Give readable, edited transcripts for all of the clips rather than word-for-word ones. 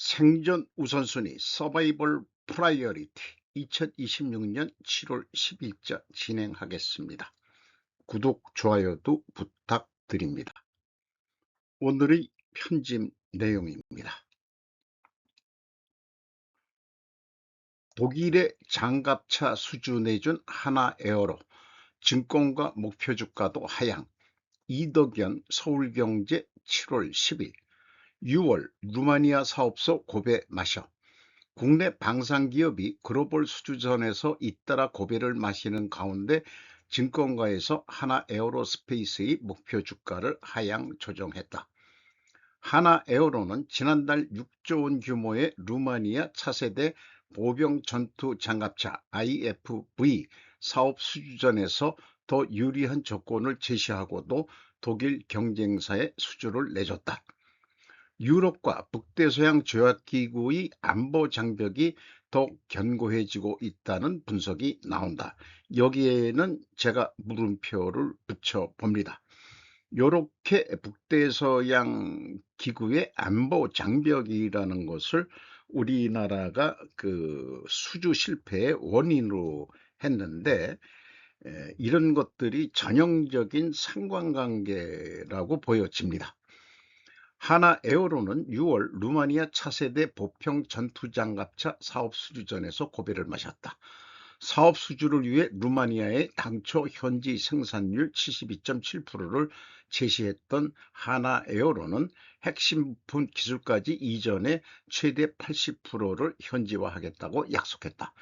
생존 우선순위 서바이벌 프라이어리티 2026년 7월 10일자 진행하겠습니다. 구독, 좋아요도 부탁드립니다. 오늘의 편집 내용입니다. 독일의 장갑차 수주 내준 하나에어로 증권가 목표 주가도 하향. 이덕연 서울경제 7월 10일. 6월 루마니아 사업소 고배 마셔. 국내 방산기업이 글로벌 수주전에서 잇따라 고배를 마시는 가운데 증권가에서 하나에어로스페이스의 목표 주가를 하향 조정했다. 하나에어로는 지난달 6조 원 규모의 루마니아 차세대 보병 전투 장갑차 IFV 사업 수주전에서 더 유리한 조건을 제시하고도 독일 경쟁사에 수주를 내줬다. 유럽과 북대서양 조약기구의 안보 장벽이 더욱 견고해지고 있다는 분석이 나온다. 여기에는 제가 물음표를 붙여봅니다. 이렇게 북대서양 기구의 안보 장벽이라는 것을 우리나라가 그 수주 실패의 원인으로 했는데, 이런 것들이 전형적인 상관관계라고 보여집니다. 하나에어로는 6월 루마니아 차세대 보평 전투장갑차 사업 수주전에서 고배를 마셨다. 사업 수주를 위해 루마니아의 당초 현지 생산율 72.7%를 제시했던 하나에어로는 핵심 부품 기술까지 이전해 최대 80%를 현지화하겠다고 약속했다.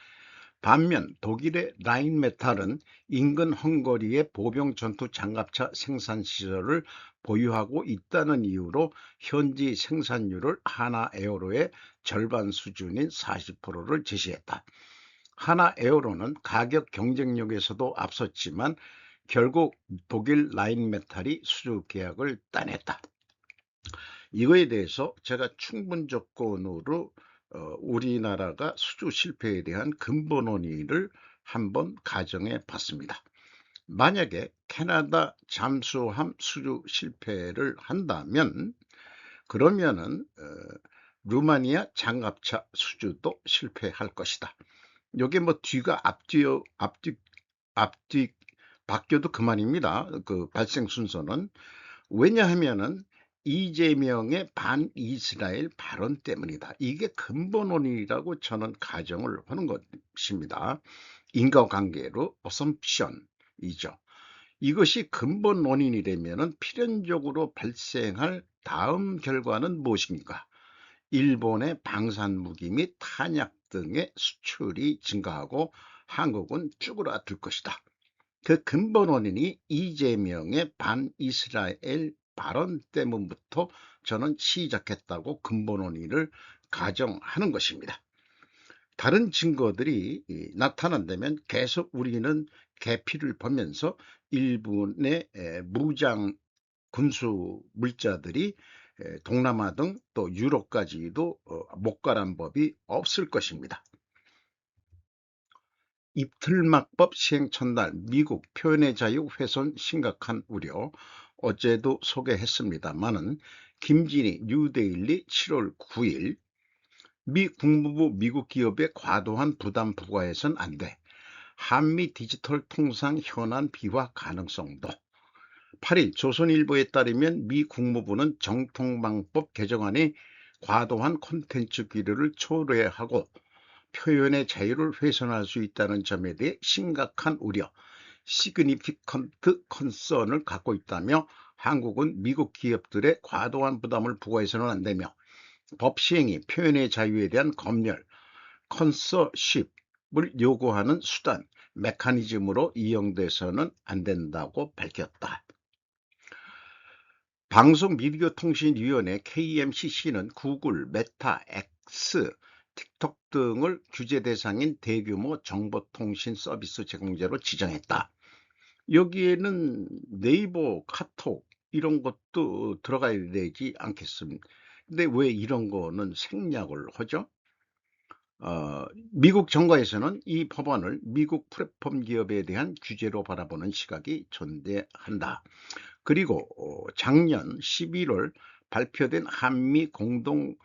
반면 독일의 라인메탈은 인근 헝가리의 보병 전투 장갑차 생산 시설을 보유하고 있다는 이유로 현지 생산률을 하나에어로의 절반 수준인 40%를 제시했다. 하나에어로는 가격 경쟁력에서도 앞섰지만 결국 독일 라인메탈이 수주 계약을 따냈다. 이거에 대해서 제가 충분 조건으로 우리나라가 수주 실패에 대한 근본 원인을 한번 가정해 봤습니다. 만약에 캐나다 잠수함 수주 실패를 한다면 그러면은 루마니아 장갑차 수주도 실패할 것이다. 요게 뭐 뒤가 앞뒤 바뀌어도 그만입니다. 그 발생 순서는. 왜냐하면은 이재명의 반이스라엘 발언 때문이다. 이게 근본 원인이라고 저는 가정을 하는 것입니다. 인과관계로 어썸션이죠. 이것이 근본 원인이라면 필연적으로 발생할 다음 결과는 무엇인가? 일본의 방산무기 및 탄약 등의 수출이 증가하고 한국은 쭈그라들 것이다. 그 근본 원인이 이재명의 반이스라엘 발언 때문부터 저는 시작했다고 근본 원인을 가정하는 것입니다. 다른 증거들이 나타난다면 계속 우리는 개피를 보면서 일본의 무장 군수 물자들이 동남아 등 또 유럽까지도 못 가란 법이 없을 것입니다. 입틀막법 시행 첫날 미국 표현의 자유 훼손 심각한 우려. 어제도 소개했습니다마는 김진희 뉴데일리 7월 9일 미 국무부 미국 기업에 과도한 부담 부과해선 안 돼. 한미 디지털 통상 현안 비화 가능성도. 8일 조선일보에 따르면 미 국무부는 정통방법 개정안이 과도한 콘텐츠 규제를 초래하고 표현의 자유를 훼손할 수 있다는 점에 대해 심각한 우려, 시그니피컨트 컨선을 갖고 있다며 한국은 미국 기업들의 과도한 부담을 부과해서는 안 되며 법 시행이 표현의 자유에 대한 검열, 컨서십을 요구하는 수단, 메커니즘으로 이용돼서는 안 된다고 밝혔다. 방송미디어통신위원회 KMCC는 구글, 메타, X, 틱톡 등을 규제 대상인 대규모 정보통신 서비스 제공자로 지정했다. 여기에는 네이버, 카톡 이런 것도 들어가야 되지 않겠습니까? 근데 왜 이런 거는 생략을 하죠? 미국 정가에서는 이 법안을 미국 플랫폼 기업에 대한 규제로 바라보는 시각이 존재한다. 그리고 작년 11월 발표된 한미 공동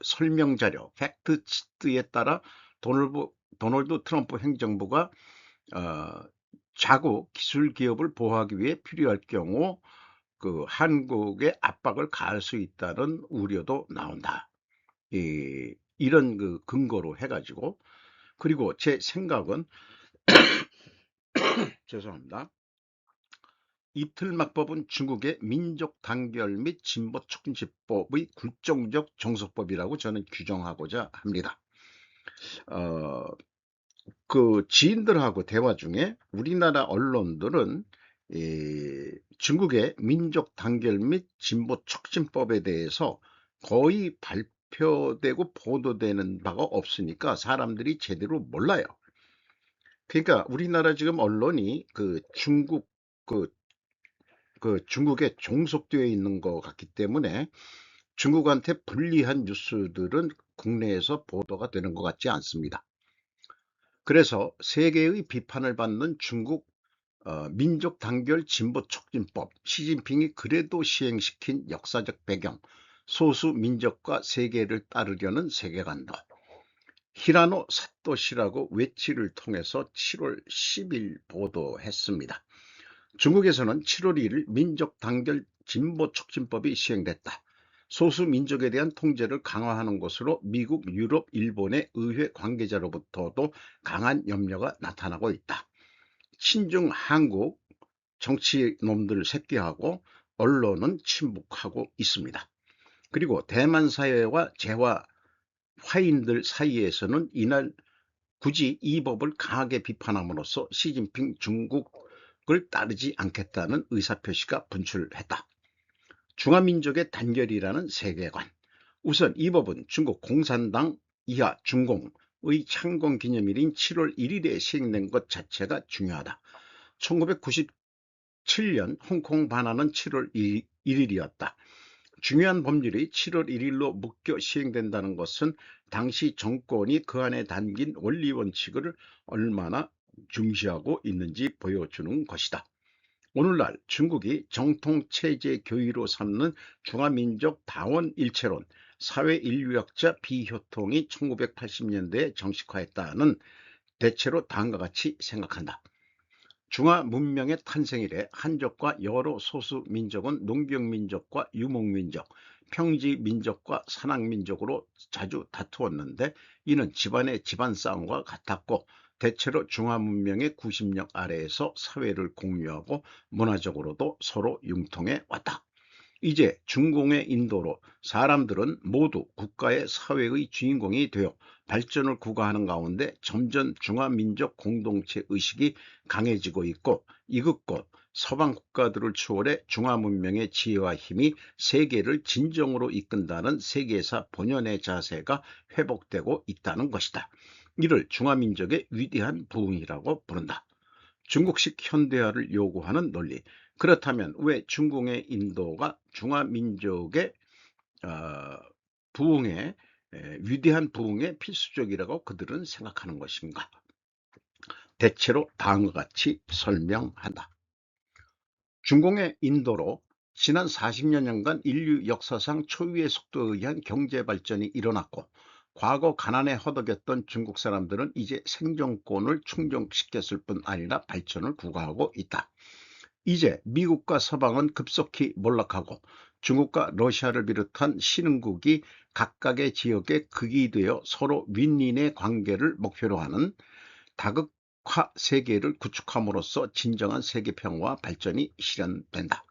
설명 자료, 팩트 시트에 따라 도널드 트럼프 행정부가 자국 기술 기업을 보호하기 위해 필요할 경우 그 한국에 압박을 가할 수 있다는 우려도 나온다. 이런 그 근거로 해가지고, 그리고 제 생각은 죄송합니다. 이틀막법은 중국의 민족 단결 및 진보 촉진법의 굴종적 정석법이라고 저는 규정하고자 합니다. 그 지인들하고 대화 중에 우리나라 언론들은 중국의 민족 단결 및 진보 촉진법에 대해서 거의 발표되고 보도되는 바가 없으니까 사람들이 제대로 몰라요. 그러니까 우리나라 지금 언론이 그 중국에 종속되어 있는 것 같기 때문에 중국한테 불리한 뉴스들은 국내에서 보도가 되는 것 같지 않습니다. 그래서 세계의 비판을 받는 중국 민족 단결 진보 촉진법, 시진핑이 그래도 시행시킨 역사적 배경, 소수 민족과 세계를 따르려는 세계관도, 히라노 사토시라고 외치를 통해서 7월 10일 보도했습니다. 중국에서는 7월 1일 민족 단결 진보 촉진법이 시행됐다. 소수 민족에 대한 통제를 강화하는 것으로 미국, 유럽, 일본의 의회 관계자로부터도 강한 염려가 나타나고 있다. 친중 한국 정치놈들 새끼하고 언론은 침묵하고 있습니다. 그리고 대만 사회와 재화 화인들 사이에서는 이날 굳이 이 법을 강하게 비판함으로써 시진핑 중국을 따르지 않겠다는 의사표시가 분출했다. 중화민족의 단결이라는 세계관. 우선 이 법은 중국 공산당 이하 중공의 창건기념일인 7월 1일에 시행된 것 자체가 중요하다. 1997년 홍콩 반환은 7월 1일이었다. 중요한 법률이 7월 1일로 묶여 시행된다는 것은 당시 정권이 그 안에 담긴 원리 원칙을 얼마나 중시하고 있는지 보여주는 것이다. 오늘날 중국이 정통체제 교의로 삼는 중화민족 다원일체론, 사회인류학자 비효통이 1980년대에 정식화했다는 대체로 다음과 같이 생각한다. 중화문명의 탄생 이래 한족과 여러 소수민족은 농경민족과 유목민족, 평지민족과 산악민족으로 자주 다투었는데 이는 집안의 집안싸움과 같았고 대체로 중화문명의 구심력 아래에서 사회를 공유하고 문화적으로도 서로 융통해 왔다. 이제 중공의 인도로 사람들은 모두 국가의 사회의 주인공이 되어 발전을 구가하는 가운데 점점 중화민족 공동체 의식이 강해지고 있고 이곳곳 서방 국가들을 추월해 중화문명의 지혜와 힘이 세계를 진정으로 이끈다는 세계사 본연의 자세가 회복되고 있다는 것이다. 이를 중화민족의 위대한 부흥이라고 부른다. 중국식 현대화를 요구하는 논리. 그렇다면 왜 중공의 인도가 중화민족의 부흥의 위대한 부흥의 필수적이라고 그들은 생각하는 것인가? 대체로 다음과 같이 설명한다. 중공의 인도로 지난 40여년간 인류 역사상 초유의 속도에 의한 경제 발전이 일어났고 과거 가난에 허덕였던 중국 사람들은 이제 생존권을 충족시켰을 뿐 아니라 발전을 구가하고 있다. 이제 미국과 서방은 급속히 몰락하고 중국과 러시아를 비롯한 신흥국이 각각의 지역에 극이 되어 서로 윈윈의 관계를 목표로 하는 다극화 세계를 구축함으로써 진정한 세계 평화와 발전이 실현된다.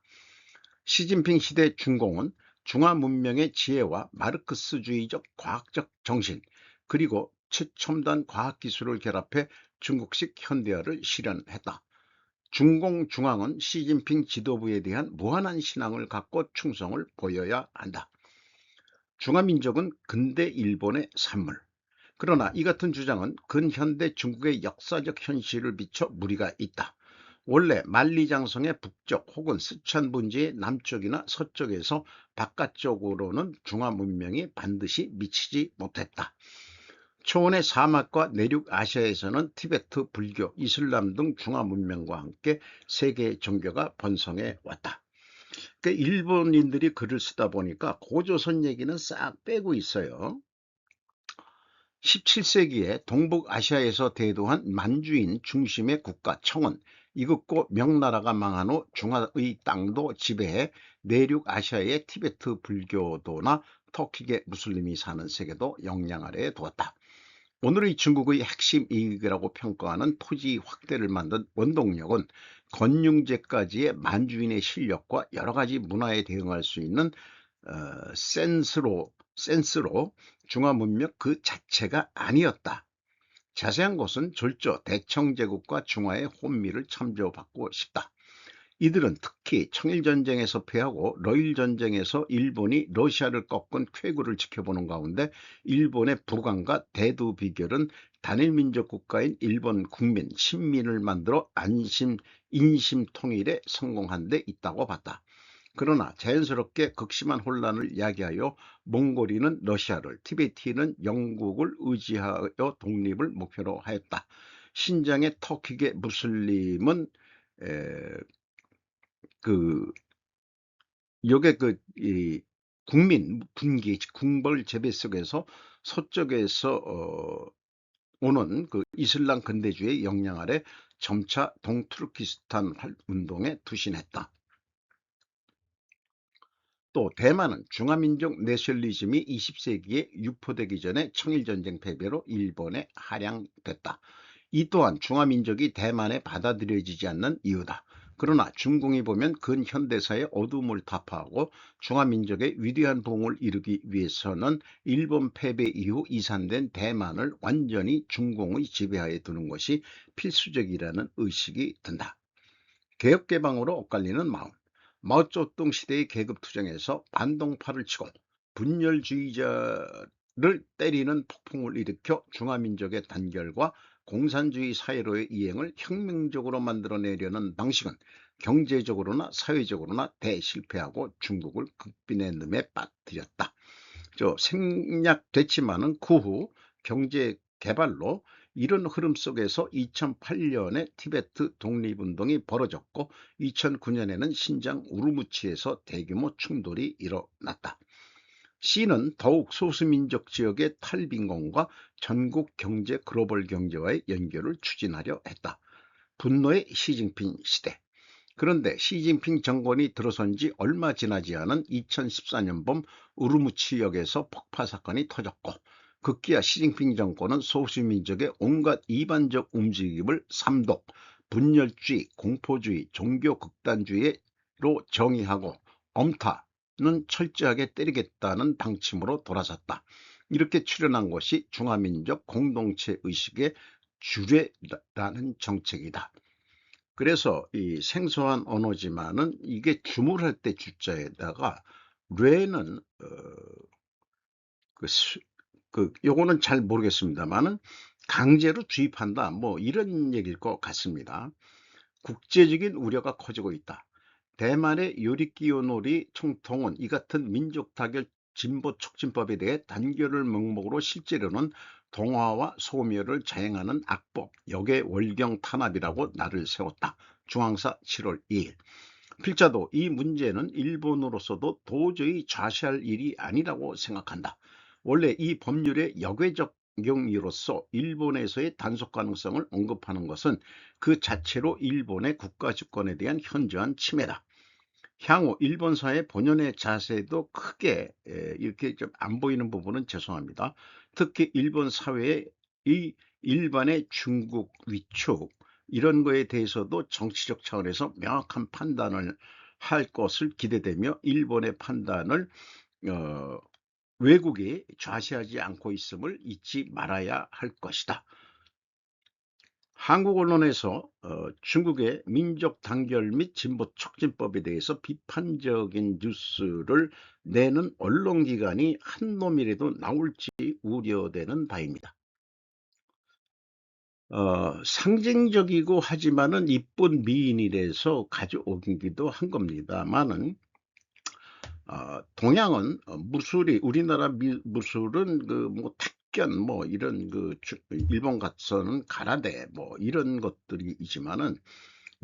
시진핑 시대 중공은 중화문명의 지혜와 마르크스주의적 과학적 정신 그리고 최첨단 과학기술을 결합해 중국식 현대화를 실현했다. 중공중앙은 시진핑 지도부에 대한 무한한 신앙을 갖고 충성을 보여야 한다. 중화민족은 근대 일본의 산물. 그러나 이 같은 주장은 근현대 중국의 역사적 현실을 비춰 무리가 있다. 원래 만리장성의 북쪽 혹은 스촨 분지의 남쪽이나 서쪽에서 바깥쪽으로는 중화문명이 반드시 미치지 못했다. 초원의 사막과 내륙 아시아에서는 티베트, 불교, 이슬람 등 중화문명과 함께 세계 종교가 번성해 왔다. 일본인들이 글을 쓰다 보니까 고조선 얘기는 싹 빼고 있어요. 17세기에 동북아시아에서 대도한 만주인 중심의 국가 청은 이윽고 명나라가 망한 후 중화의 땅도 지배해 내륙 아시아의 티베트 불교도나 터키계 무슬림이 사는 세계도 영향 아래에 두었다. 오늘의 중국의 핵심 이익이라고 평가하는 토지 확대를 만든 원동력은 건융제까지의 만주인의 실력과 여러 가지 문화에 대응할 수 있는 센스로 중화문명 그 자체가 아니었다. 자세한 것은 졸조 대청제국과 중화의 혼미를 참조받고 싶다. 이들은 특히 청일전쟁에서 패하고 러일전쟁에서 일본이 러시아를 꺾은 쾌거를 지켜보는 가운데 일본의 부강과 대두비결은 단일민족 국가인 일본 국민, 신민을 만들어 인심통일에 성공한 데 있다고 봤다. 그러나 자연스럽게 극심한 혼란을 야기하여 몽골인은 러시아를, 티베티는 영국을 의지하여 독립을 목표로 하였다. 신장의 터키계 무슬림은 그 요게 이 국민 분기 궁벌 재배 속에서 서쪽에서 오는 그 이슬람 근대주의 영향 아래 점차 동투르키스탄 운동에 투신했다. 또 대만은 중화민족 내셔널리즘이 20세기에 유포되기 전에 청일전쟁 패배로 일본에 할양됐다. 이 또한 중화민족이 대만에 받아들여지지 않는 이유다. 그러나 중공이 보면 근현대사의 어둠을 타파하고 중화민족의 위대한 부흥을 이루기 위해서는 일본 패배 이후 이산된 대만을 완전히 중공의 지배하에 두는 것이 필수적이라는 의식이 든다. 개혁개방으로 엇갈리는 마음. 마오쩌둥 시대의 계급투쟁에서 반동파를 치고 분열주의자를 때리는 폭풍을 일으켜 중화민족의 단결과 공산주의 사회로의 이행을 혁명적으로 만들어내려는 방식은 경제적으로나 사회적으로나 대실패하고 중국을 국빈의 늠에 빠뜨렸다. 생략됐지만은 그 후 경제 개발로 이런 흐름 속에서 2008년에 티베트 독립운동이 벌어졌고 2009년에는 신장 우르무치에서 대규모 충돌이 일어났다. C는 더욱 소수민족 지역의 탈빈곤과 전국 경제 글로벌 경제와의 연결을 추진하려 했다. 분노의 시진핑 시대. 그런데 시진핑 정권이 들어선 지 얼마 지나지 않은 2014년 봄 우르무치역에서 폭파 사건이 터졌고 급기야 시진핑 정권은 소수민족의 온갖 이반적 움직임을 삼독, 분열주의, 공포주의, 종교 극단주의로 정의하고 엄타는 철저하게 때리겠다는 방침으로 돌아섰다. 이렇게 출현한 것이 중화민족 공동체 의식의 주례라는 정책이다. 그래서 이 생소한 언어지만은 이게 주물할 때 주자에다가 뇌는 요거는 잘 모르겠습니다만은 강제로 주입한다 뭐 이런 얘기일 것 같습니다. 국제적인 우려가 커지고 있다. 대만의 요리끼요놀이 총통은 이 같은 민족 타결 진보 촉진법에 대해 단결을 명목으로 실제로는 동화와 소멸을 자행하는 악법, 역의 월경 탄압이라고 날을 세웠다. 중앙사 7월 2일. 필자도 이 문제는 일본으로서도 도저히 좌시할 일이 아니라고 생각한다. 원래 이 법률의 역외적용으로서 일본에서의 단속 가능성을 언급하는 것은 그 자체로 일본의 국가주권에 대한 현저한 침해다. 향후 일본 사회 본연의 자세도 크게 이렇게 좀 안 보이는 부분은 죄송합니다. 특히 일본 사회의 이 일반의 중국 위축 이런 거에 대해서도 정치적 차원에서 명확한 판단을 할 것을 기대되며 일본의 판단을 어, 외국이 좌시하지 않고 있음을 잊지 말아야 할 것이다. 한국 언론에서 중국의 민족 단결 및 진보 촉진법에 대해서 비판적인 뉴스를 내는 언론기관이 한 놈이라도 나올지 우려되는 바입니다. 상징적이고 하지만은 이쁜 미인이라서 가져오기도 한 겁니다만은 동양은 무술이 우리나라 무술은 그 뭐 택견 뭐 이런 일본 같서는 가라데 뭐 이런 것들이지만은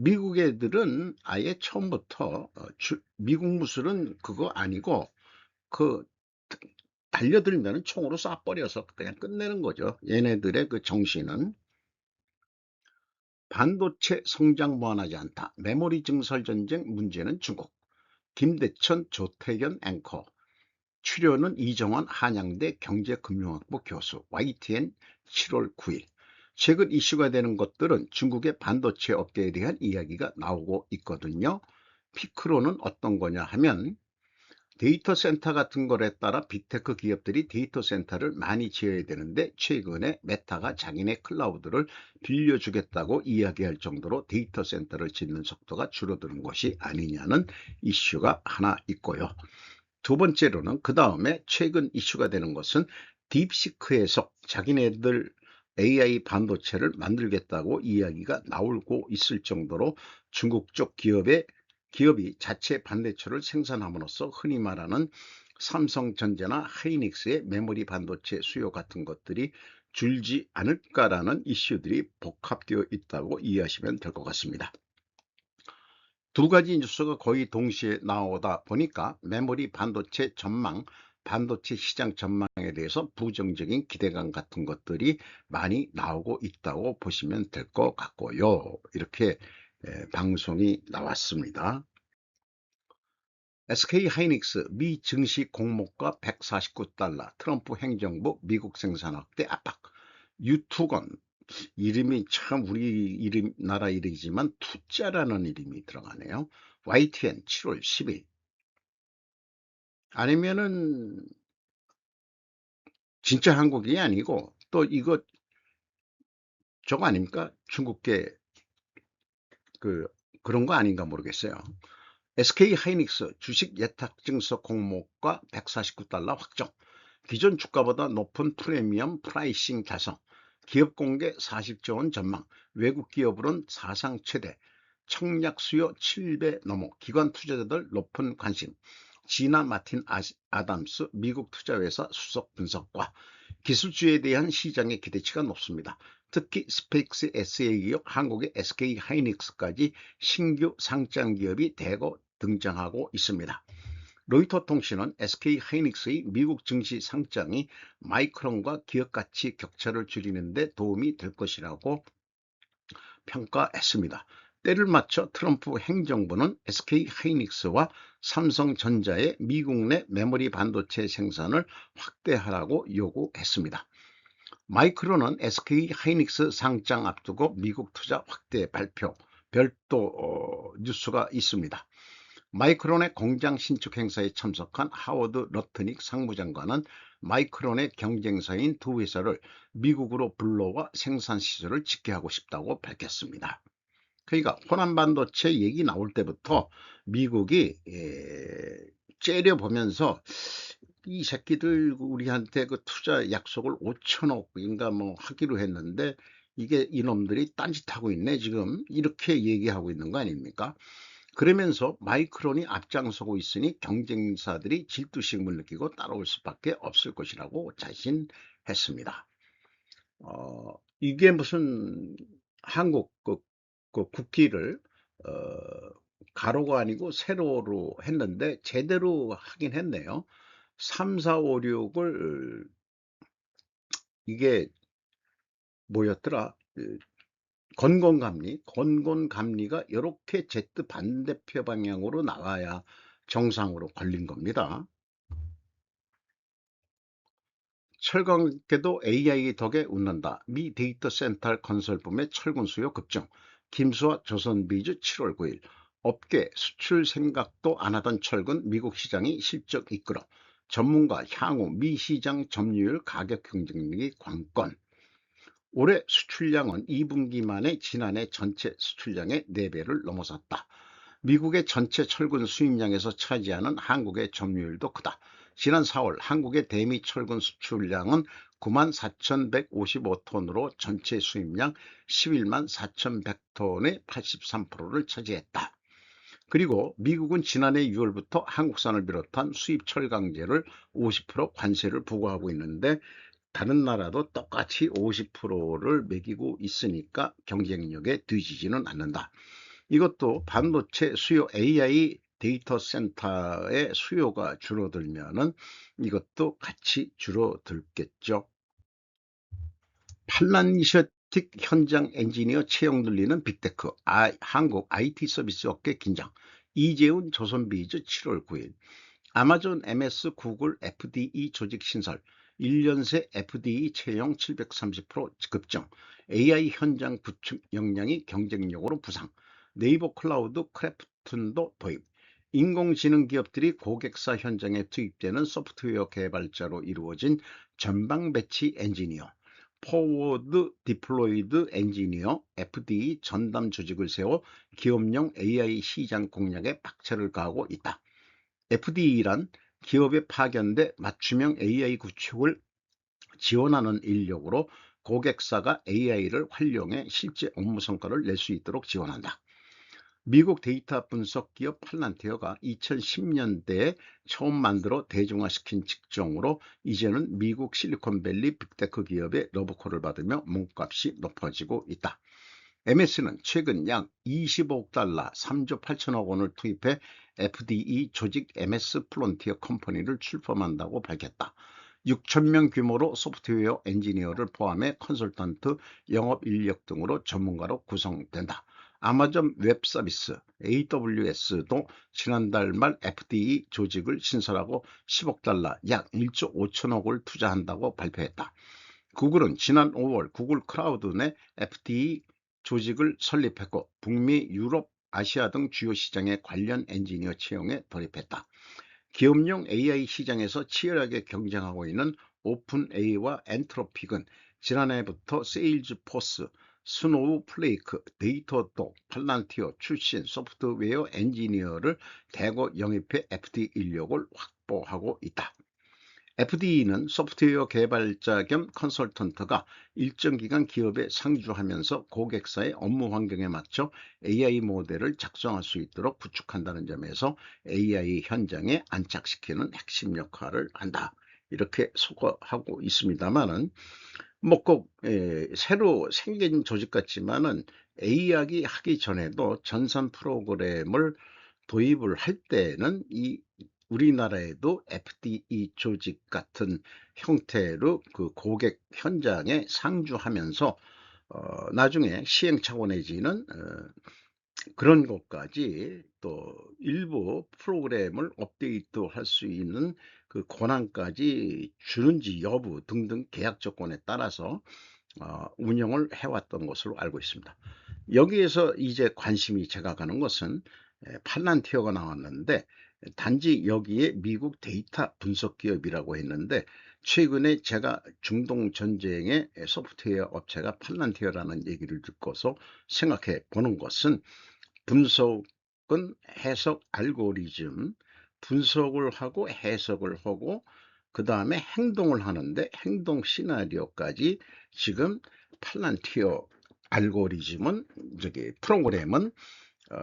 미국 애들은 아예 처음부터 미국 무술은 그거 아니고 그 달려들면은 총으로 쏴버려서 그냥 끝내는 거죠. 얘네들의 그 정신은. 반도체 성장 무한하지 않다. 메모리 증설 전쟁 문제는 중국. 김대천 조태견 앵커. 출연은 이정환 한양대 경제금융학부 교수. YTN 7월 9일. 최근 이슈가 되는 것들은 중국의 반도체 업계에 대한 이야기가 나오고 있거든요. 피크로는 어떤 거냐 하면 데이터 센터 같은 거에 따라 빅테크 기업들이 데이터 센터를 많이 지어야 되는데 최근에 메타가 자기네 클라우드를 빌려주겠다고 이야기할 정도로 데이터 센터를 짓는 속도가 줄어드는 것이 아니냐는 이슈가 하나 있고요. 두 번째로는 그 다음에 최근 이슈가 되는 것은 딥시크에서 자기네들 AI 반도체를 만들겠다고 이야기가 나오고 있을 정도로 중국 쪽 기업이 자체 반도체를 생산함으로써 흔히 말하는 삼성전자나 하이닉스의 메모리 반도체 수요 같은 것들이 줄지 않을까라는 이슈들이 복합되어 있다고 이해하시면 될 것 같습니다. 두 가지 뉴스가 거의 동시에 나오다 보니까 메모리 반도체 전망, 반도체 시장 전망에 대해서 부정적인 기대감 같은 것들이 많이 나오고 있다고 보시면 될 것 같고요. 이렇게 방송이 나왔습니다. SK 하이닉스 미 증시 공모가 149달러, 트럼프 행정부 미국 생산 확대 압박. 유투건 이름이 참 우리 이름 나라 이름이지만 투자라는 이름이 들어가네요. YTN 7월 10일. 아니면은 진짜 한국이 아니고 또 이거 저거 아닙니까? 중국계 그 그런 거 아닌가 모르겠어요. SK 하이닉스 주식 예탁 증서 공모가 149달러 확정. 기존 주가보다 높은 프리미엄 프라이싱 달성. 기업 공개 40조 원 전망. 외국 기업으로는 사상 최대. 청약 수요 7배 넘어. 기관 투자자들 높은 관심. 지나 마틴 아담스 미국 투자회사 수석 분석과 기술주에 대한 시장의 기대치가 높습니다. 특히 스페이스 SA 기업, 한국의 SK 하이닉스까지 신규 상장 기업이 대거 등장하고 있습니다. 로이터 통신은 SK 하이닉스의 미국 증시 상장이 마이크론과 기업 가치 격차를 줄이는 데 도움이 될 것이라고 평가했습니다. 때를 맞춰 트럼프 행정부는 SK 하이닉스와 삼성전자의 미국 내 메모리 반도체 생산을 확대하라고 요구했습니다. 마이크론은 SK 하이닉스 상장 앞두고 미국 투자 확대 발표, 별도 뉴스가 있습니다. 마이크론의 공장 신축 행사에 참석한 하워드 러트닉 상무장관은 마이크론의 경쟁사인 두 회사를 미국으로 불러와 생산 시설을 짓게 하고 싶다고 밝혔습니다. 그러니까 호남 반도체 얘기 나올 때부터 미국이 째려보면서 이 새끼들 우리한테 그 투자 약속을 5천억인가 뭐 하기로 했는데 이게 이놈들이 딴짓하고 있네 지금 이렇게 얘기하고 있는 거 아닙니까? 그러면서 마이크론이 앞장서고 있으니 경쟁사들이 질투심을 느끼고 따라올 수밖에 없을 것이라고 자신했습니다. 이게 무슨 한국 그 국기를 어, 가로가 아니고 세로로 했는데 제대로 하긴 했네요. 3, 4, 5, 6을 이게 뭐였더라? 건곤감리가 이렇게 Z 반대표 방향으로 나와야 정상으로 걸린 겁니다. 철강계도 AI 덕에 웃는다. 미 데이터 센터 건설붐의 철근 수요 급증. 김수아 조선비즈 7월 9일. 업계 수출 생각도 안 하던 철근 미국 시장이 실적 이끌어. 전문가 향후 미 시장 점유율 가격 경쟁력이 관건. 올해 수출량은 2분기 만에 지난해 전체 수출량의 4배를 넘어섰다. 미국의 전체 철근 수입량에서 차지하는 한국의 점유율도 크다. 지난 4월 한국의 대미 철근 수출량은 94,155톤으로 전체 수입량 11만 4,100톤의 83%를 차지했다. 그리고 미국은 지난해 6월부터 한국산을 비롯한 수입 철강제를 50% 관세를 부과하고 있는데 다른 나라도 똑같이 50%를 매기고 있으니까 경쟁력에 뒤지지는 않는다. 이것도 반도체 수요 AI 데이터 센터의 수요가 줄어들면은 이것도 같이 줄어들겠죠. 팔란리셔틱 현장 엔지니어 채용 늘리는 빅테크, 한국 IT 서비스 업계 긴장. 이재훈 조선비즈 7월 9일. 아마존, MS, 구글, FDE 조직 신설, 1년 새 FDE 채용 730% 급증, AI 현장 구축 역량이 경쟁력으로 부상, 네이버 클라우드 크래프튼도 도입, 인공지능 기업들이 고객사 현장에 투입되는 소프트웨어 개발자로 이루어진 전방 배치 엔지니어, 포워드 디플로이드 엔지니어, FDE 전담 조직을 세워 기업용 AI 시장 공략에 박차를 가하고 있다. FDE란 기업에 파견돼 맞춤형 AI 구축을 지원하는 인력으로 고객사가 AI를 활용해 실제 업무 성과를 낼 수 있도록 지원한다. 미국 데이터 분석 기업 팔란티어가 2010년대에 처음 만들어 대중화시킨 직종으로 이제는 미국 실리콘밸리 빅테크 기업의 러브콜을 받으며 몸값이 높아지고 있다. MS는 최근 약 25억 달러 3조 8천억 원을 투입해 FDE 조직 MS 플론티어 컴퍼니를 출범한다고 밝혔다. 6,000명 규모로 소프트웨어 엔지니어를 포함해 컨설턴트, 영업 인력 등으로 전문가로 구성된다. 아마존 웹 서비스 AWS도 지난달 말 FDE 조직을 신설하고 10억 달러 약 1조 5천억을 투자한다고 발표했다. 구글은 지난 5월 구글 클라우드 내 FDE 조직을 설립했고 북미, 유럽, 아시아 등 주요 시장의 관련 엔지니어 채용에 돌입했다. 기업용 AI 시장에서 치열하게 경쟁하고 있는 오픈AI와 엔트로픽은 지난해부터 세일즈포스, 스노우플레이크, 데이터독, 팔란티어 출신 소프트웨어 엔지니어를 대거 영입해 FD 인력을 확보하고 있다. FDE는 소프트웨어 개발자 겸 컨설턴트가 일정 기간 기업에 상주하면서 고객사의 업무 환경에 맞춰 AI 모델을 작성할 수 있도록 구축한다는 점에서 AI 현장에 안착시키는 핵심 역할을 한다. 이렇게 소거하고 있습니다만은 꼭 새로 생긴 조직 같지만은 AI 하기 전에도 전산 프로그램을 도입을 할 때는 우리나라에도 FDE 조직 같은 형태로 그 고객 현장에 상주하면서 나중에 시행착오 내지는 그런 것까지 또 일부 프로그램을 업데이트할 수 있는 그 권한까지 주는지 여부 등등 계약 조건에 따라서 운영을 해왔던 것으로 알고 있습니다. 여기에서 이제 관심이 제가 가는 것은 팔란티어가 나왔는데 단지 여기에 미국 데이터 분석 기업이라고 했는데 최근에 제가 중동 전쟁의 소프트웨어 업체가 팔란티어라는 얘기를 듣고서 생각해 보는 것은 분석은 해석 알고리즘 분석을 하고 해석을 하고 그 다음에 행동을 하는데 행동 시나리오까지 지금 팔란티어 알고리즘은 프로그램은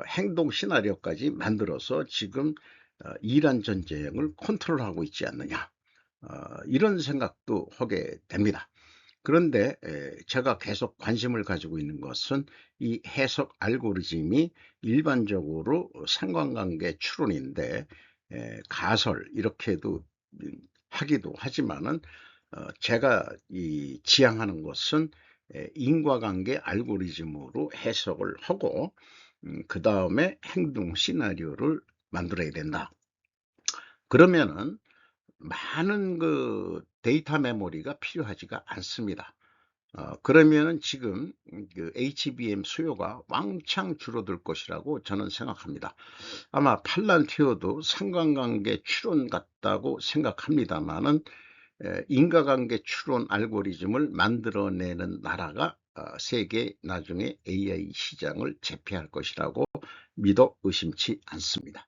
행동 시나리오까지 만들어서 지금 이란 전쟁을 컨트롤하고 있지 않느냐 이런 생각도 하게 됩니다. 그런데 제가 계속 관심을 가지고 있는 것은 이 해석 알고리즘이 일반적으로 상관관계 추론인데 가설 이렇게도 하기도 하지만은 제가 지향하는 것은 인과관계 알고리즘으로 해석을 하고 그 다음에 행동 시나리오를 만들어야 된다. 그러면은 많은 그 데이터 메모리가 필요하지가 않습니다. 그러면은 지금 그 HBM 수요가 왕창 줄어들 것이라고 저는 생각합니다. 아마 팔란티어도 상관관계 추론 같다고 생각합니다만은 인과관계 추론 알고리즘을 만들어내는 나라가 세계 나중에 AI 시장을 제패할 것이라고 믿어 의심치 않습니다.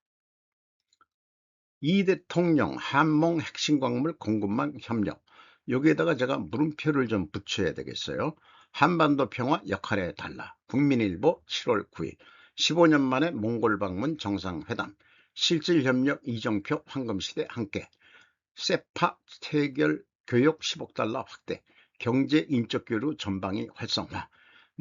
이 대통령 한몽 핵심 광물 공급망 협력 여기에다가 제가 물음표를 좀 붙여야 되겠어요. 한반도 평화 역할에 달라 국민일보 7월 9일 15년 만에 몽골 방문 정상회담 실질협력 이정표 황금시대 함께 세파 체결 교역 10억 달러 확대 경제 인적 교류 전방위 활성화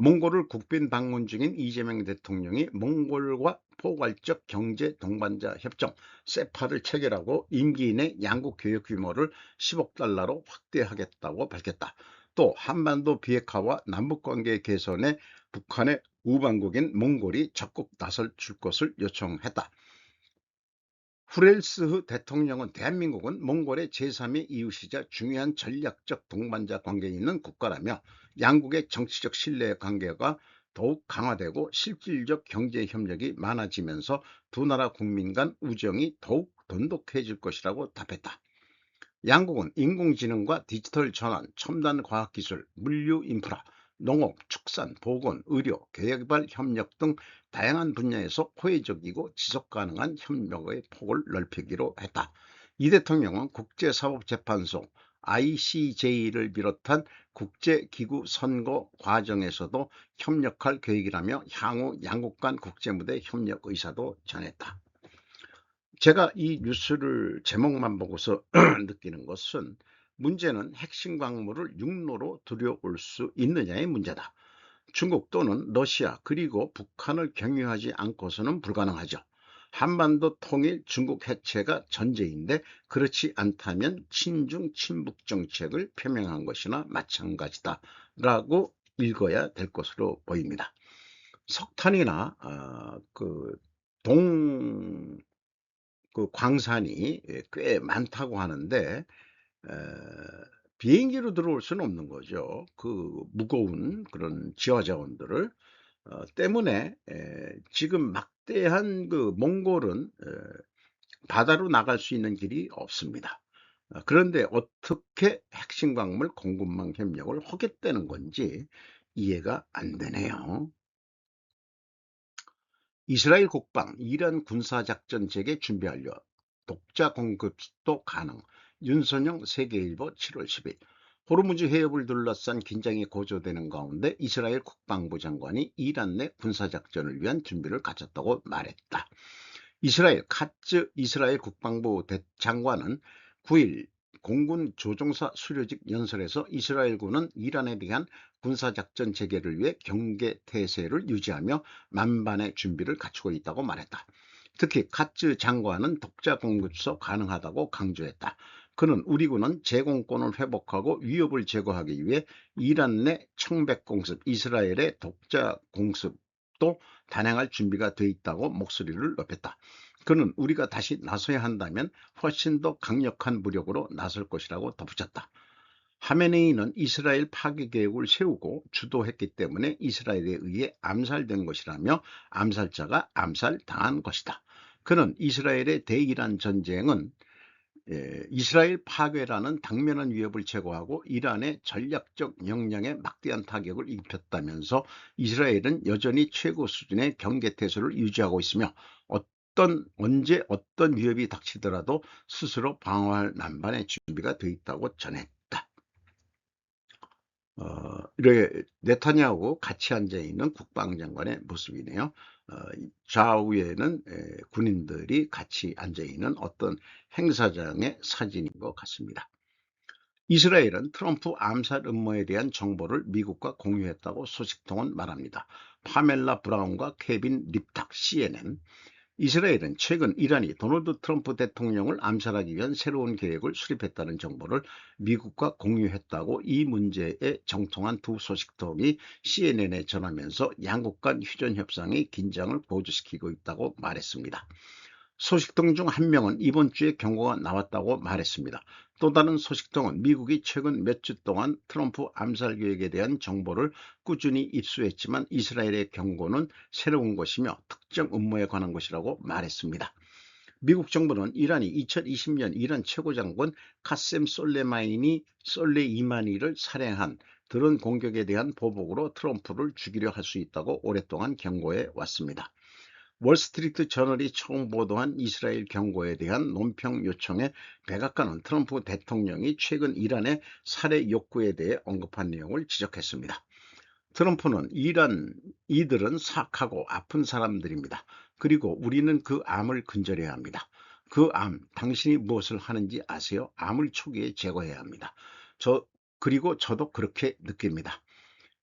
몽골을 국빈 방문 중인 이재명 대통령이 몽골과 포괄적 경제 동반자 협정 세파를 체결하고 임기 내 양국 교역 규모를 10억 달러로 확대하겠다고 밝혔다. 또 한반도 비핵화와 남북관계 개선에 북한의 우방국인 몽골이 적극 나설 줄 것을 요청했다. 후렐스흐 대통령은 대한민국은 몽골의 제3의 이웃이자 중요한 전략적 동반자 관계에 있는 국가라며 양국의 정치적 신뢰 관계가 더욱 강화되고 실질적 경제 협력이 많아지면서 두 나라 국민 간 우정이 더욱 돈독해질 것이라고 답했다. 양국은 인공지능과 디지털 전환, 첨단 과학기술, 물류 인프라, 농업, 축산, 보건, 의료, 개발 협력 등 다양한 분야에서 호혜적이고 지속가능한 협력의 폭을 넓히기로 했다. 이 대통령은 국제사법재판소 ICJ를 비롯한 국제기구 선거 과정에서도 협력할 계획이라며 향후 양국 간 국제무대 협력 의사도 전했다. 제가 이 뉴스를 제목만 보고서 느끼는 것은 문제는 핵심 광물을 육로로 들여올 수 있느냐의 문제다. 중국 또는 러시아 그리고 북한을 경유하지 않고서는 불가능하죠. 한반도 통일 중국 해체가 전제인데 그렇지 않다면 친중 친북 정책을 표명한 것이나 마찬가지다 라고 읽어야 될 것으로 보입니다. 석탄이나 광산이 꽤 많다고 하는데 에, 비행기로 들어올 수는 없는 거죠. 그 무거운 그런 지하 자원들을 때문에 지금 막대한 그 몽골은 바다로 나갈 수 있는 길이 없습니다. 그런데 어떻게 핵심 광물 공급망 협력을 하겠다는 건지 이해가 안 되네요. 이스라엘 국방, 이란 군사작전 재개 준비하려 독자 공급도 가능. 윤선영 세계일보 7월 10일. 호르무즈 해협을 둘러싼 긴장이 고조되는 가운데 이스라엘 국방부 장관이 이란 내 군사작전을 위한 준비를 갖췄다고 말했다. 이스라엘 카츠 이스라엘 국방부 장관은 9일 공군 조종사 수료직 연설에서 이스라엘군은 이란에 대한 군사작전 재개를 위해 경계 태세를 유지하며 만반의 준비를 갖추고 있다고 말했다. 특히 카츠 장관은 독자 공급도 가능하다고 강조했다. 그는 우리 군은 제공권을 회복하고 위협을 제거하기 위해 이란 내 청백 공습, 이스라엘의 독자 공습도 단행할 준비가 돼 있다고 목소리를 높였다. 그는 우리가 다시 나서야 한다면 훨씬 더 강력한 무력으로 나설 것이라고 덧붙였다. 하메네이는 이스라엘 파괴 계획을 세우고 주도했기 때문에 이스라엘에 의해 암살된 것이라며 암살자가 암살당한 것이다. 그는 이스라엘의 대이란 전쟁은 이스라엘 파괴라는 당면한 위협을 제거하고 이란의 전략적 역량에 막대한 타격을 입혔다면서 이스라엘은 여전히 최고 수준의 경계태세를 유지하고 있으며 언제 어떤 위협이 닥치더라도 스스로 방어할 만반의 준비가 되어 있다고 전했다. 이렇게 네타냐후 같이 앉아있는 국방장관의 모습이네요. 좌우에는 군인들이 같이 앉아있는 어떤 행사장의 사진인 것 같습니다. 이스라엘은 트럼프 암살 음모에 대한 정보를 미국과 공유했다고 소식통은 말합니다. 파멜라 브라운과 케빈 립탁 CNN. 이스라엘은 최근 이란이 도널드 트럼프 대통령을 암살하기 위한 새로운 계획을 수립했다는 정보를 미국과 공유했다고 이 문제에 정통한 두 소식통이 CNN에 전하면서 양국 간 휴전 협상의 긴장을 고조시키고 있다고 말했습니다. 소식통 중 한 명은 이번 주에 경고가 나왔다고 말했습니다. 또 다른 소식통은 미국이 최근 몇 주 동안 트럼프 암살 계획에 대한 정보를 꾸준히 입수했지만 이스라엘의 경고는 새로운 것이며 특정 음모에 관한 것이라고 말했습니다. 미국 정부는 이란이 2020년 이란 최고장군 카셈 솔레이마니를 살해한 드론 공격에 대한 보복으로 트럼프를 죽이려 할 수 있다고 오랫동안 경고해 왔습니다. 월스트리트 저널이 처음 보도한 이스라엘 경고에 대한 논평 요청에 백악관은 트럼프 대통령이 최근 이란의 살해 욕구에 대해 언급한 내용을 지적했습니다. 트럼프는 이들은 사악하고 아픈 사람들입니다. 그리고 우리는 그 암을 근절해야 합니다. 그 암, 당신이 무엇을 하는지 아세요? 암을 초기에 제거해야 합니다. 그리고 저도 그렇게 느낍니다.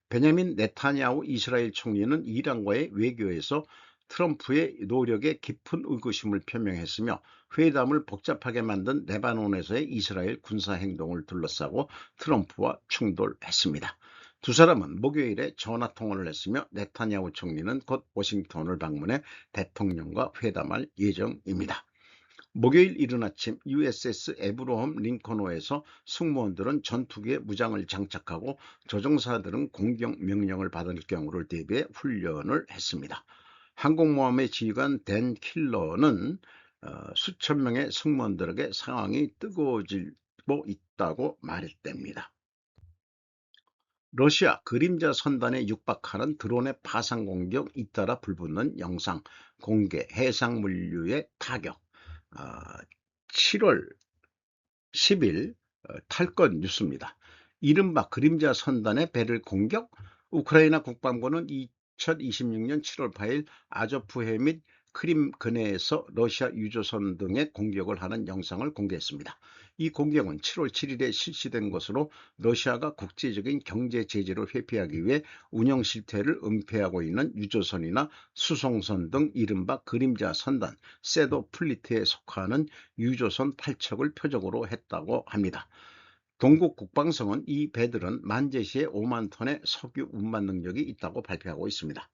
베냐민 네타냐후 이스라엘 총리는 이란과의 외교에서 트럼프의 노력에 깊은 의구심을 표명했으며 회담을 복잡하게 만든 레바논에서의 이스라엘 군사행동을 둘러싸고 트럼프와 충돌했습니다. 두 사람은 목요일에 전화통화를 했으며 네타냐후 총리는 곧 워싱턴을 방문해 대통령과 회담할 예정입니다. 목요일 이른 아침 USS 에브러함 링컨호에서 승무원들은 전투기에 무장을 장착하고 조종사들은 공격 명령을 받을 경우를 대비해 훈련을 했습니다. 항공모함의 지휘관 댄 킬러는 수천 명의 승무원들에게 상황이 뜨거워지고 있다고 말했답니다. 러시아 그림자 선단에 육박하는 드론의 파상 공격 잇따라 불붙는 영상 공개 해상 물류의 타격. 7월 10일 탈건 뉴스입니다. 이른바 그림자 선단의 배를 공격. 우크라이나 국방부는 2026년 7월 8일 아조프해 및 크림 근해에서 러시아 유조선 등의 공격을 하는 영상을 공개했습니다. 이 공격은 7월 7일에 실시된 것으로 러시아가 국제적인 경제 제재를 회피하기 위해 운영 실태를 은폐하고 있는 유조선이나 수송선 등 이른바 그림자 선단 섀도우 플리트에 속하는 유조선 8척을 표적으로 했다고 합니다. 동국 국방성은 이 배들은 만재시에 5만 톤의 석유 운반 능력이 있다고 발표하고 있습니다.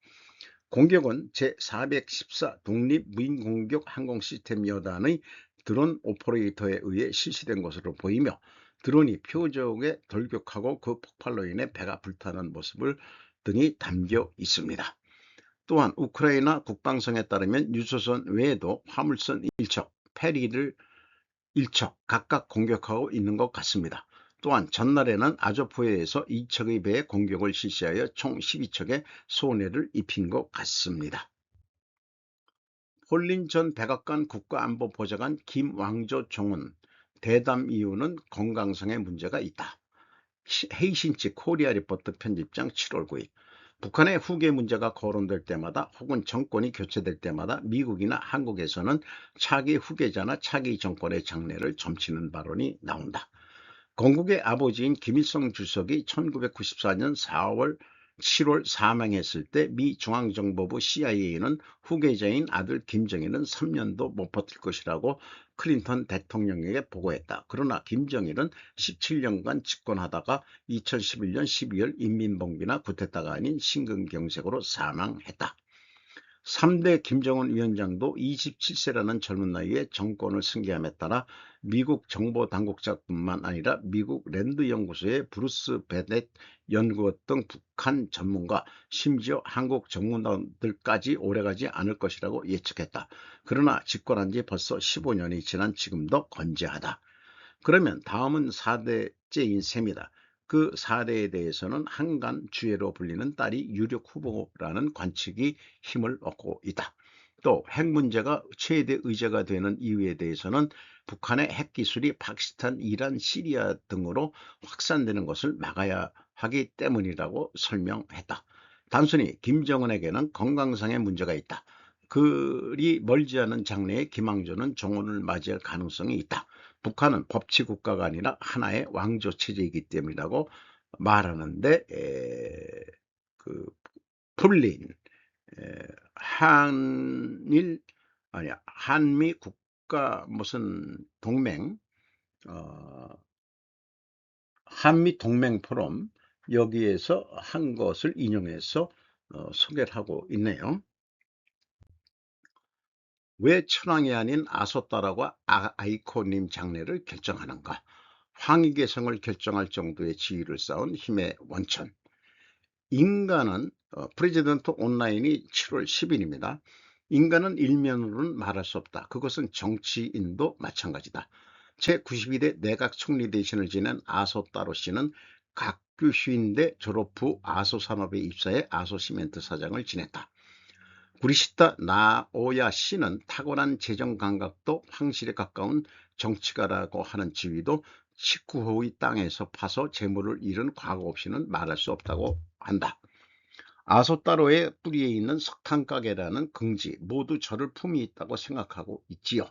공격은 제414 독립무인공격 항공시스템 여단의 드론 오퍼레이터에 의해 실시된 것으로 보이며 드론이 표적에 돌격하고 그 폭발로 인해 배가 불타는 모습을 등이 담겨 있습니다. 또한 우크라이나 국방성에 따르면 유조선 외에도 화물선 1척, 페리를 1척 각각 공격하고 있는 것 같습니다. 또한 전날에는 아조프해에서 2척의 배에 공격을 실시하여 총 12척의 손해를 입힌 것 같습니다. 폴린 전 백악관 국가안보보좌관 김왕조 총은 대담 이유는 건강상의 문제가 있다. 헤이신치 코리아 리포트 편집장 7월 9일 북한의 후계 문제가 거론될 때마다 혹은 정권이 교체될 때마다 미국이나 한국에서는 차기 후계자나 차기 정권의 장래를 점치는 발언이 나온다. 건국의 아버지인 김일성 주석이 1994년 7월 사망했을 때 미 중앙정보부 CIA는 후계자인 아들 김정일은 3년도 못 버틸 것이라고 클린턴 대통령에게 보고했다. 그러나 김정일은 17년간 집권하다가 2011년 12월 인민봉기나 쿠데타가 아닌 심근경색으로 사망했다. 3대 김정은 위원장도 27세라는 젊은 나이에 정권을 승계함에 따라 미국 정보당국자뿐만 아니라 미국 랜드 연구소의 브루스 베넷 연구원 등 북한 전문가, 심지어 한국 전문가들까지 오래가지 않을 것이라고 예측했다. 그러나 집권한 지 벌써 15년이 지난 지금도 건재하다. 그러면 다음은 4대째인 셈이다. 그 4대에 대해서는 한간 주애로 불리는 딸이 유력 후보라는 관측이 힘을 얻고 있다. 또 핵 문제가 최대 의제가 되는 이유에 대해서는 북한의 핵기술이 파키스탄, 이란, 시리아 등으로 확산되는 것을 막아야 하기 때문이라고 설명했다. 단순히 김정은에게는 건강상의 문제가 있다. 그리 멀지 않은 장래에 김왕조는 종언을 맞이할 가능성이 있다. 북한은 법치국가가 아니라 하나의 왕조 체제이기 때문이라고 말하는데 그 풀린 한일 아니야 한미 국가 무슨 동맹 한미 동맹 포럼 여기에서 한 것을 인용해서 소개를 하고 있네요. 왜 천황이 아닌 아소따라고 아이코님 장래를 결정하는가? 황희계성을 결정할 정도의 지위를 쌓은 힘의 원천. 인간은 프레지던트 온라인이 7월 10일입니다. 인간은 일면으로는 말할 수 없다. 그것은 정치인도 마찬가지다. 제91회 내각 총리 대신을 지낸 아소따로 씨는 각규휴인대 졸업 후 아소산업에 입사해 아소시멘트 사장을 지냈다. 구리시타 나오야 씨는 타고난 재정 감각도 황실에 가까운 정치가라고 하는 지위도 식구호의 땅에서 파서 재물을 잃은 과거 없이는 말할 수 없다고 한다. 아소따로의 뿌리에 있는 석탄가게라는 긍지 모두 저를 품이 있다고 생각하고 있지요.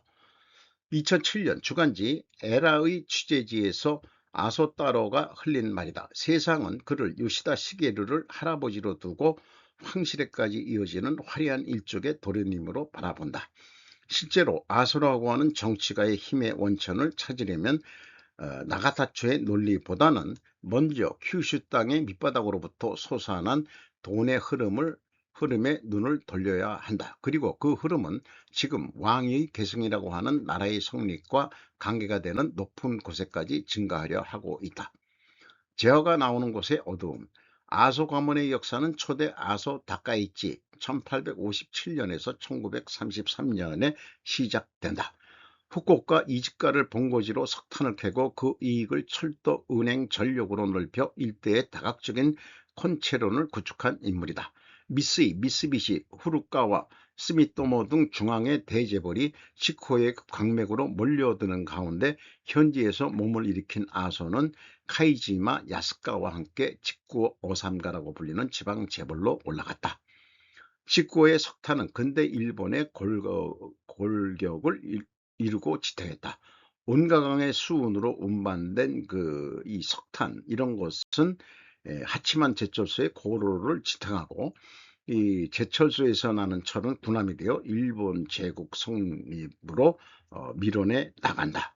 2007년 주간지 에라의 취재지에서 아소따로가 흘린 말이다. 세상은 그를 요시다 시게루를 할아버지로 두고 황실에까지 이어지는 화려한 일족의 도련님으로 바라본다. 실제로 아소라고 하는 정치가의 힘의 원천을 찾으려면 나가타초의 논리보다는 먼저 큐슈 땅의 밑바닥으로부터 솟아난 돈의 흐름에 눈을 돌려야 한다. 그리고 그 흐름은 지금 왕의 계승이라고 하는 나라의 성립과 관계가 되는 높은 곳에까지 증가하려 하고 있다. 제어가 나오는 곳의 어두움. 아소 가문의 역사는 초대 아소 다카이치 1857년에서 1933년에 시작된다. 후쿠오카 이즈카를 본거지로 석탄을 캐고 그 이익을 철도, 은행, 전력으로 넓혀 일대의 다각적인 콘체론을 구축한 인물이다. 미쓰이, 미쓰비시, 후루카와 스미토모 등 중앙의 대재벌이 치코의 광맥으로 몰려드는 가운데 현지에서 몸을 일으킨 아소는 카이지마 야스카와 함께 직구 오삼가라고 불리는 지방 재벌로 올라갔다. 직구의 석탄은 근대 일본의 골격을 이루고 지탱했다. 온가강의 수운으로 운반된 이 석탄 이런 것은 하치만 제철소의 고로를 지탱하고 이 제철소에서 나는 철은 군함이 되어 일본 제국 성립으로 밀어내 나간다.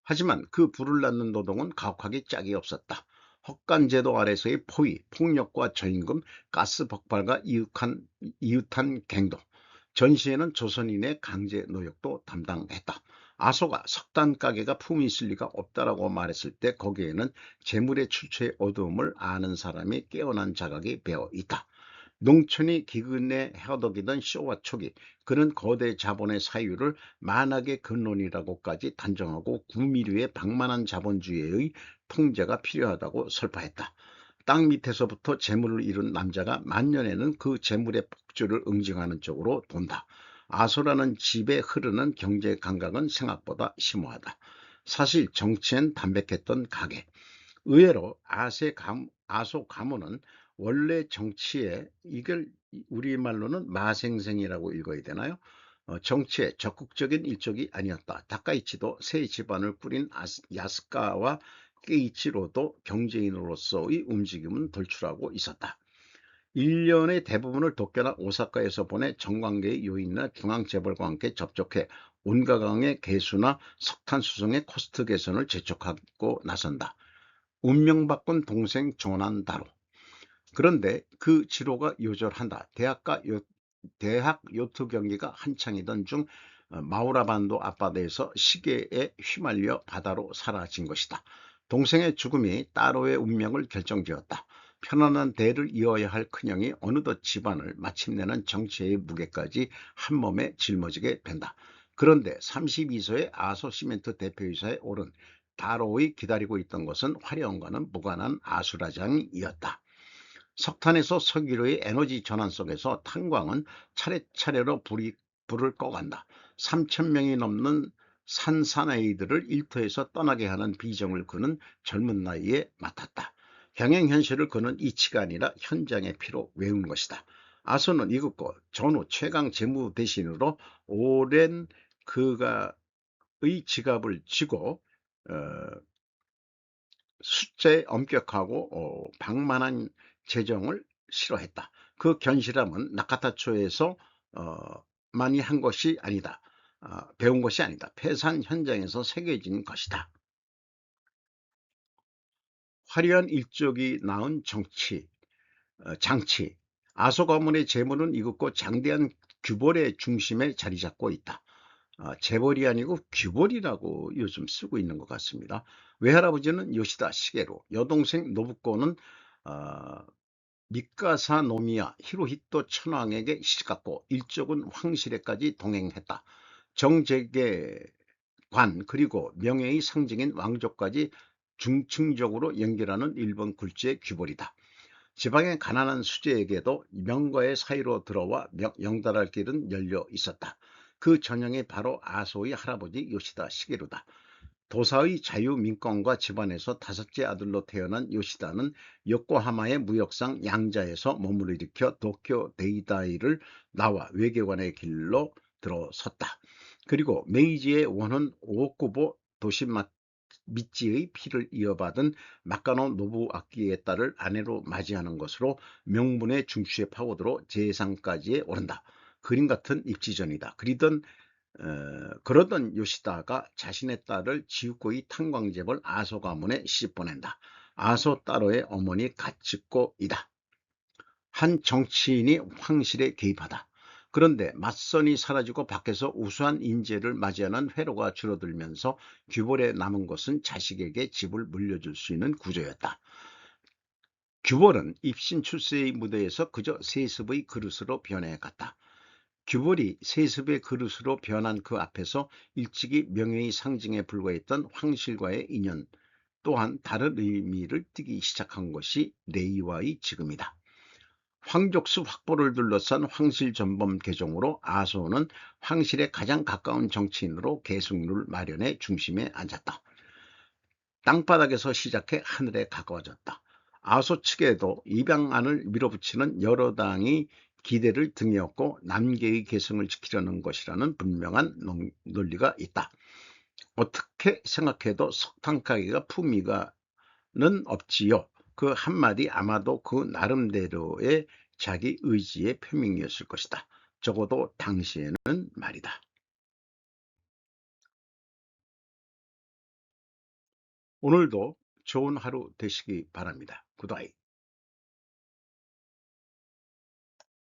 하지만 그 불을 낳는 노동은 가혹하기 짝이 없었다. 헛간제도 아래서의 포위, 폭력과 저임금, 가스 폭발과 이웃한 갱도, 전시에는 조선인의 강제 노역도 담당했다. 아소가 석탄 가게가 품위 있을 리가 없다라고 말했을 때 거기에는 재물의 출처의 어두움을 아는 사람이 깨어난 자각이 배어 있다. 농촌이 기근에 허덕이던 쇼와 초기, 그는 거대 자본의 사유를 만악의 근원이라고까지 단정하고 구미류의 방만한 자본주의의 통제가 필요하다고 설파했다. 땅 밑에서부터 재물을 이룬 남자가 만년에는 그 재물의 폭주를 응징하는 쪽으로 돈다. 아소라는 집에 흐르는 경제 감각은 생각보다 심오하다. 사실 정치엔 담백했던 가계. 의외로 아소 가문은 원래 정치에 이걸 우리말로는 마생생이라고 읽어야 되나요? 정치에 적극적인 일족이 아니었다. 다카이치도 새 집안을 꾸린 야스카와 케이치로도 경제인으로서의 움직임은 돌출하고 있었다. 1년의 대부분을 도쿄나 오사카에서 보내 정관계의 요인이나 중앙재벌과 함께 접촉해 온가강의 개수나 석탄 수송의 코스트 개선을 재촉하고 나선다. 운명 바꾼 동생 조난다로. 그런데 그 지로가 요절한다. 대학 요트 경기가 한창이던 중 마우라반도 앞바다에서 시계에 휘말려 바다로 사라진 것이다. 동생의 죽음이 따로의 운명을 결정지었다. 편안한 대를 이어야 할 큰형이 어느덧 집안을 마침내는 정치의 무게까지 한 몸에 짊어지게 된다. 그런데 32세의 아소시멘트 대표이사에 오른 다로의 기다리고 있던 것은 화려함과는 무관한 아수라장이었다. 석탄에서 석유로의 에너지 전환 속에서 탄광은 차례차례로 불을 꺼간다. 3,000명이 넘는 산사나이들을 일터에서 떠나게 하는 비정을 그는 젊은 나이에 맡았다. 병행현실을 그는 이치가 아니라 현장의 피로 외운 것이다. 아소는 이윽고 전후 최강 재무 대신으로 오랜 그가의 지갑을 쥐고 어, 숫자에 엄격하고 방만한 재정을 싫어했다. 그 견실함은 나카타초에서 많이 한 것이 아니다. 배운 것이 아니다. 폐산 현장에서 새겨진 것이다. 화려한 일족이 낳은 장치. 아소 가문의 재물은 이윽고 장대한 규벌의 중심에 자리 잡고 있다. 재벌이 아니고 규벌이라고 요즘 쓰고 있는 것 같습니다. 외할아버지는 요시다 시게루, 여동생 노부코는 미카사 노미야 히로히토 천황에게 시집갔고 일족은 황실에까지 동행했다. 정재계관 그리고 명예의 상징인 왕족까지 중층적으로 연결하는 일본 굴지의 규벌이다. 지방의 가난한 수재에게도 명가의 사이로 들어와 영달할 길은 열려 있었다. 그 전형이 바로 아소의 할아버지 요시다 시게루다. 도사의 자유민권과 집안에서 다섯째 아들로 태어난 요시다는 요코하마의 무역상 양자에서 몸을 일으켜 도쿄 데이다이를 나와 외교관의 길로 들어섰다. 그리고 메이지의 원혼 오쿠보 도시마츠 미찌의 피를 이어받은 마카노 노부아키의 딸을 아내로 맞이하는 것으로 명분의 중추에 파고들어 재상까지에 오른다. 그림 같은 입지전이다. 그러던 요시다가 자신의 딸을 지우코의 탄광재벌 아소 가문에 시집보낸다. 아소 따로의 어머니 가츠코이다. 한 정치인이 황실에 개입하다. 그런데 맞선이 사라지고 밖에서 우수한 인재를 맞이하는 회로가 줄어들면서 규벌에 남은 것은 자식에게 집을 물려줄 수 있는 구조였다. 규벌은 입신 출세의 무대에서 그저 세습의 그릇으로 변해갔다. 규벌이 세습의 그릇으로 변한 그 앞에서 일찍이 명예의 상징에 불과했던 황실과의 인연 또한 다른 의미를 띠기 시작한 것이 레이와의 지금이다. 황족수 확보를 둘러싼 황실 전범 개종으로 아소는 황실에 가장 가까운 정치인으로 계승률 마련의 중심에 앉았다. 땅바닥에서 시작해 하늘에 가까워졌다. 아소 측에도 입양안을 밀어붙이는 여러 당이 기대를 등에 업고 남계의 계승을 지키려는 것이라는 분명한 논리가 있다. 어떻게 생각해도 석탄가게가 품위가는 없지요. 그 한마디 아마도 그 나름대로의 자기 의지의 표명이었을 것이다. 적어도 당시에는 말이다. 오늘도 좋은 하루 되시기 바랍니다. 굿바이.